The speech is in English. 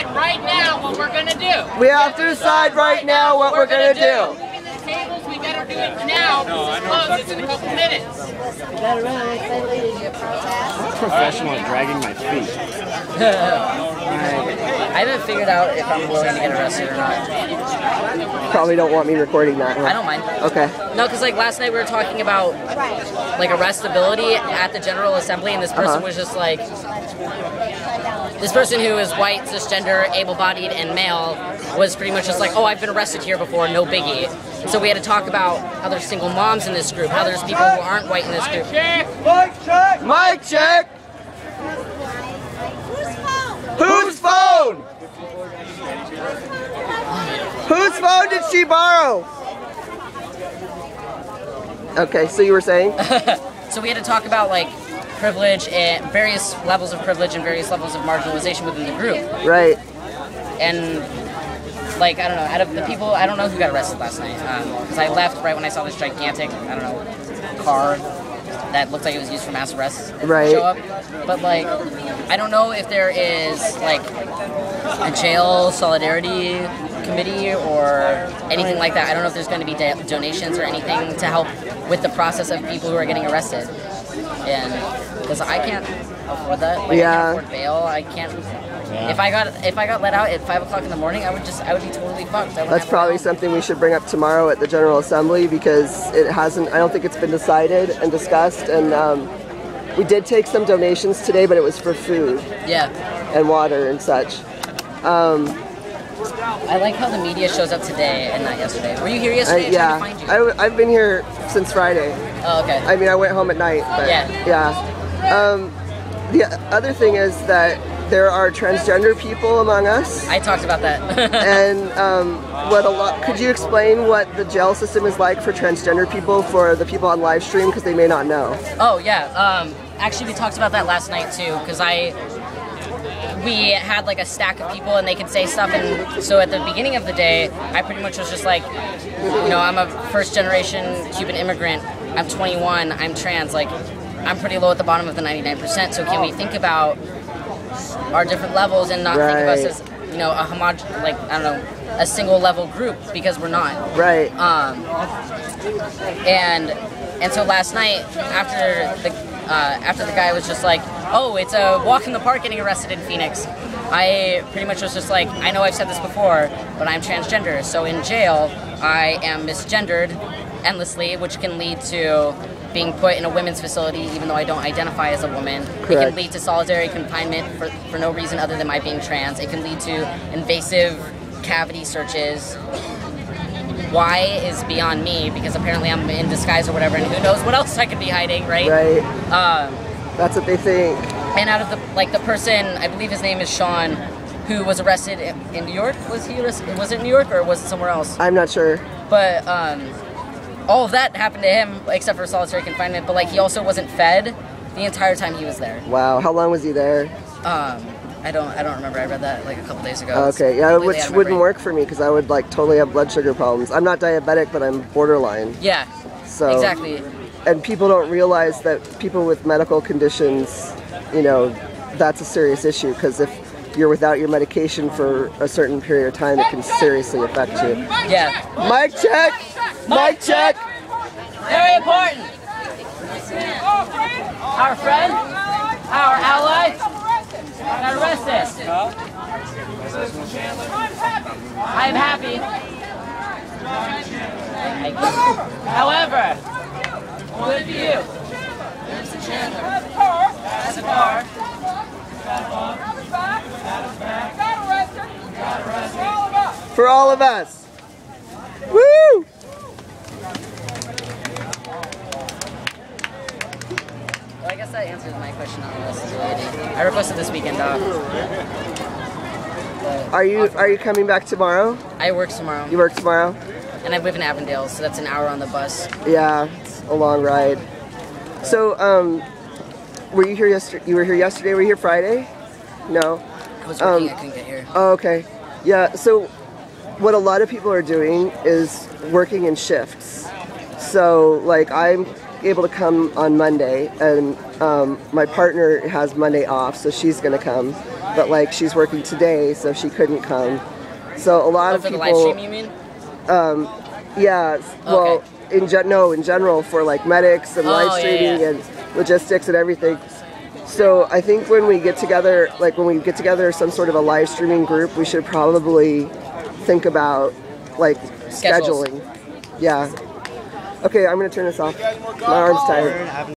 decide right now what we're gonna do. We have to decide right now what we're gonna do. Moving the tables, we better do it now. This is closed in a couple minutes. Professional at dragging my feet. I haven't figured out if I'm willing to get arrested or not. Probably don't want me recording that. Huh? I don't mind. Okay. No, because like last night we were talking about like arrestability at the General Assembly, and this person was just like, this person who is white, cisgender, able-bodied, and male was pretty much just like, oh, I've been arrested here before, no biggie. So we had to talk about how there's single moms in this group, how there's people who aren't white in this group. Mic check! Mic check! Whose phone? Whose phone did she borrow? Okay, so you were saying? So we had to talk about like privilege and various levels of privilege and various levels of marginalization within the group. Right. And like, I don't know, out of the people, I don't know who got arrested last night. Because I left right when I saw this gigantic, I don't know, car that looked like it was used for mass arrests show up. But like, I don't know if there is like a jail solidarity committee or anything like that. I don't know if there's going to be donations or anything to help with the process of people who are getting arrested. And because I can't afford that, like I can't afford bail. I can't. If I got let out at 5 o'clock in the morning, I would be totally fucked. That's probably something we should bring up tomorrow at the General Assembly, because it hasn't. I don't think it's been decided and discussed. And we did take some donations today, but it was for food. Yeah. And water and such. I like how the media shows up today and not yesterday. Were you here yesterday? Yeah. Trying to find you? I've been here since Friday. Oh, okay. I mean, I went home at night, but yeah. The other thing is that there are transgender people among us. I talked about that. And could you explain what the jail system is like for transgender people, for the people on live stream, because they may not know? Oh yeah. Actually, we talked about that last night too, because we had like a stack of people and they could say stuff, and so at the beginning of the day, I pretty much was just like, you know, I'm a first generation Cuban immigrant, I'm 21, I'm trans, like I'm pretty low at the bottom of the 99%, so can we think about our different levels and not think of us as, you know, a single level group, because we're not. Right. And so last night, after the guy was just like, oh, it's a walk in the park getting arrested in Phoenix, I pretty much was just like, I know I've said this before, but I'm transgender, so in jail, I am misgendered endlessly, which can lead to being put in a women's facility even though I don't identify as a woman. Correct. It can lead to solitary confinement for no reason other than my being trans. It can lead to invasive cavity searches. Why is beyond me, because apparently I'm in disguise or whatever, and who knows what else I could be hiding, right? Right. That's what they think. And out of the person, I believe his name is Sean, who was arrested in New York. Was he arrested? Was it New York or was it somewhere else? I'm not sure. But all of that happened to him except for solitary confinement. But like, he also wasn't fed the entire time he was there. Wow. How long was he there? I don't remember. I read that like a couple days ago. Okay, yeah, which wouldn't work for me because I would like totally have blood sugar problems. I'm not diabetic, but I'm borderline. Yeah. So exactly. And people don't realize that people with medical conditions, you know, that's a serious issue, because if you're without your medication for a certain period of time, it can seriously affect you. Yeah. Mic check. Mic check. Very important. Our friend, our ally, got arrested. I'm happy. However, good for you. That's a car. For all of us. Woo! Well, I guess that answers my question on arrestability. I requested this weekend off. Are you coming back tomorrow? I work tomorrow. You work tomorrow? And I live in Avondale, so that's an hour on the bus. Yeah, it's a long ride. So, were you here yesterday? You were here yesterday? Were you here Friday? No? I was working, I couldn't get here. Oh, okay. Yeah, so what a lot of people are doing is working in shifts. So, like, I'm able to come on Monday, and my partner has Monday off, so she's going to come. But like she's working today, so she couldn't come. So a lot of for people. The live stream, you mean? Yeah. Well, Okay. in general for like medics and live streaming yeah. and logistics and everything. So I think when we get together, some sort of a live streaming group, we should probably think about like Schedules. scheduling. Yeah. Okay, I'm gonna turn this off. My arm's tired.